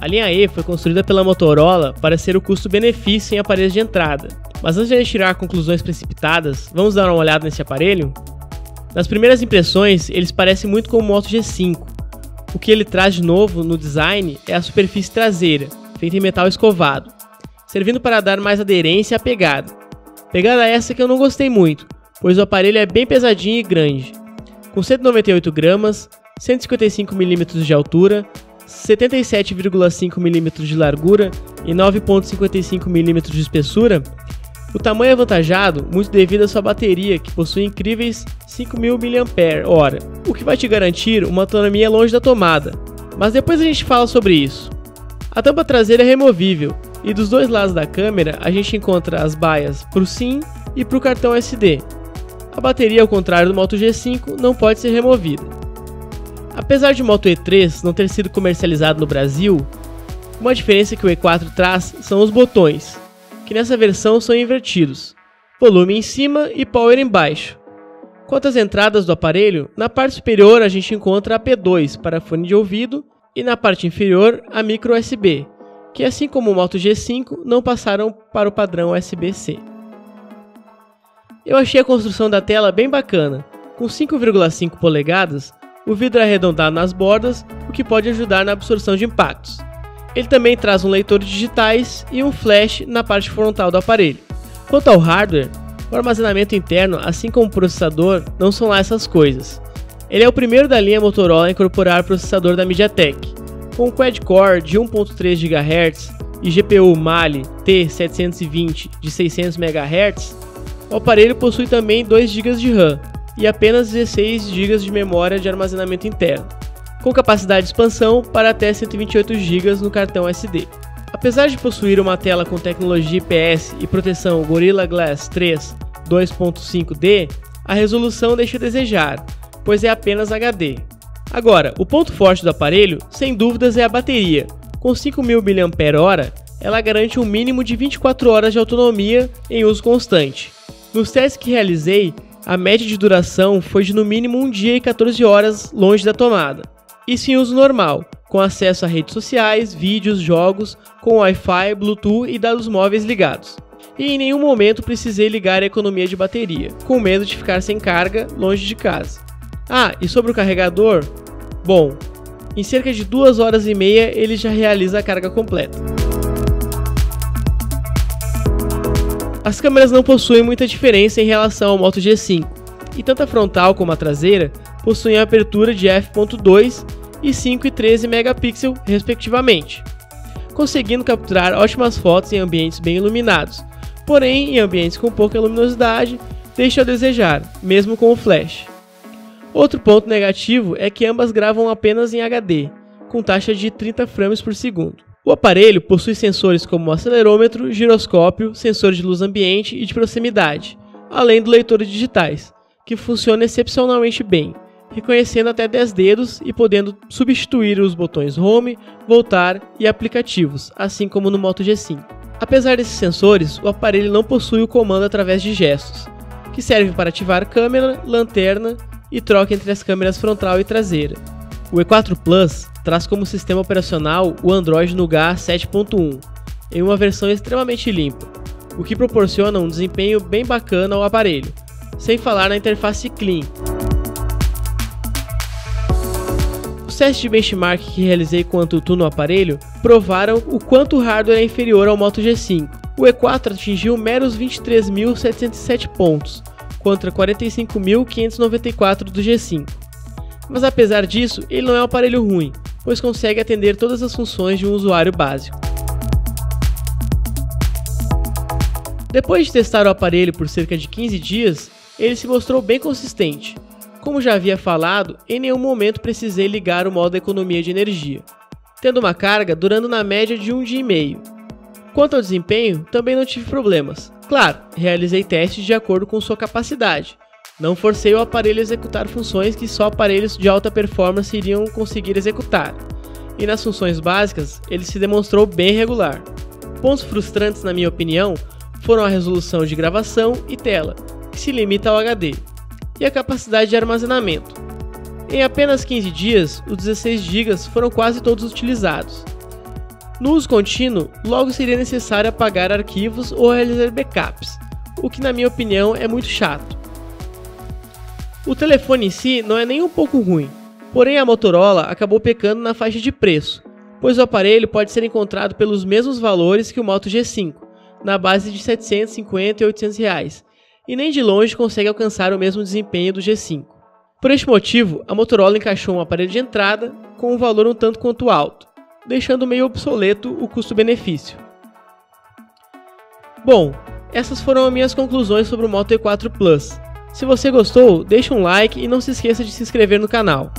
A linha E foi construída pela Motorola para ser o custo-benefício em aparelhos de entrada. Mas antes de a gente tirar conclusões precipitadas, vamos dar uma olhada nesse aparelho? Nas primeiras impressões, eles parecem muito com o Moto G5. O que ele traz de novo no design é a superfície traseira, feita em metal escovado, servindo para dar mais aderência à pegada. Pegada essa que eu não gostei muito, pois o aparelho é bem pesadinho e grande. Com 198 gramas, 155 mm de altura, 77,5 mm de largura e 9,55 mm de espessura, o tamanho é avantajado muito devido à sua bateria, que possui incríveis 5.000 mAh, o que vai te garantir uma autonomia longe da tomada, mas depois a gente fala sobre isso. A tampa traseira é removível, e dos dois lados da câmera a gente encontra as baias para o SIM e para o cartão SD. A bateria, ao contrário do Moto G5, não pode ser removida. Apesar de o Moto E3 não ter sido comercializado no Brasil, uma diferença que o E4 traz são os botões, que nessa versão são invertidos, volume em cima e power embaixo. Quanto às entradas do aparelho, na parte superior a gente encontra a P2 para fone de ouvido e na parte inferior a micro USB, que assim como o Moto G5 não passaram para o padrão USB-C. Eu achei a construção da tela bem bacana, com 5,5 polegadas, o vidro é arredondado nas bordas, o que pode ajudar na absorção de impactos. Ele também traz um leitor de digitais e um flash na parte frontal do aparelho. Quanto ao hardware, o armazenamento interno, assim como o processador, não são lá essas coisas. Ele é o primeiro da linha Motorola a incorporar processador da MediaTek. Com um quad-core de 1.3 GHz e GPU Mali T720 de 600 MHz, o aparelho possui também 2 GB de RAM e apenas 16 GB de memória de armazenamento interno, com capacidade de expansão para até 128 GB no cartão SD. Apesar de possuir uma tela com tecnologia IPS e proteção Gorilla Glass 3 2.5D, a resolução deixa a desejar, pois é apenas HD. Agora, o ponto forte do aparelho, sem dúvidas, é a bateria. Com 5.000 mAh, ela garante um mínimo de 24 horas de autonomia em uso constante. Nos testes que realizei, a média de duração foi de no mínimo 1 dia e 14 horas longe da tomada. Isso em uso normal, com acesso a redes sociais, vídeos, jogos, com Wi-Fi, Bluetooth e dados móveis ligados. E em nenhum momento precisei ligar a economia de bateria, com medo de ficar sem carga longe de casa. Ah, e sobre o carregador? Bom, em cerca de 2 horas e meia ele já realiza a carga completa. As câmeras não possuem muita diferença em relação ao Moto G5, e tanto a frontal como a traseira possuem abertura de f.2 e 5 e 13 megapixels respectivamente, conseguindo capturar ótimas fotos em ambientes bem iluminados, porém em ambientes com pouca luminosidade deixa a desejar, mesmo com o flash. Outro ponto negativo é que ambas gravam apenas em HD, com taxa de 30 frames por segundo. O aparelho possui sensores como acelerômetro, giroscópio, sensor de luz ambiente e de proximidade, além do leitor de digitais, que funciona excepcionalmente bem, reconhecendo até 10 dedos e podendo substituir os botões Home, Voltar e Aplicativos, assim como no Moto G5. Apesar desses sensores, o aparelho não possui o comando através de gestos, que serve para ativar câmera, lanterna e troca entre as câmeras frontal e traseira. O E4 Plus traz como sistema operacional o Android Nougat 7.1, em uma versão extremamente limpa, o que proporciona um desempenho bem bacana ao aparelho, sem falar na interface clean. Os testes de benchmark que realizei com o AnTuTu no aparelho provaram o quanto o hardware é inferior ao Moto G5. O E4 atingiu meros 23.707 pontos, contra 45.594 do G5. Mas apesar disso, ele não é um aparelho ruim, pois consegue atender todas as funções de um usuário básico. Depois de testar o aparelho por cerca de 15 dias, ele se mostrou bem consistente. Como já havia falado, em nenhum momento precisei ligar o modo economia de energia, tendo uma carga durando na média de 1 dia e meio. Quanto ao desempenho, também não tive problemas. Claro, realizei testes de acordo com sua capacidade. Não forcei o aparelho a executar funções que só aparelhos de alta performance iriam conseguir executar. E nas funções básicas, ele se demonstrou bem regular. Pontos frustrantes, na minha opinião, foram a resolução de gravação e tela, que se limita ao HD, e a capacidade de armazenamento. Em apenas 15 dias, os 16 GB foram quase todos utilizados. No uso contínuo, logo seria necessário apagar arquivos ou realizar backups, o que na minha opinião é muito chato. O telefone em si não é nem um pouco ruim, porém a Motorola acabou pecando na faixa de preço, pois o aparelho pode ser encontrado pelos mesmos valores que o Moto G5, na base de R$ 750 e R$ 800 reais, e nem de longe consegue alcançar o mesmo desempenho do G5. Por este motivo, a Motorola encaixou um aparelho de entrada com um valor um tanto quanto alto, deixando meio obsoleto o custo-benefício. Bom, essas foram as minhas conclusões sobre o Moto E4 Plus. Se você gostou, deixe um like e não se esqueça de se inscrever no canal.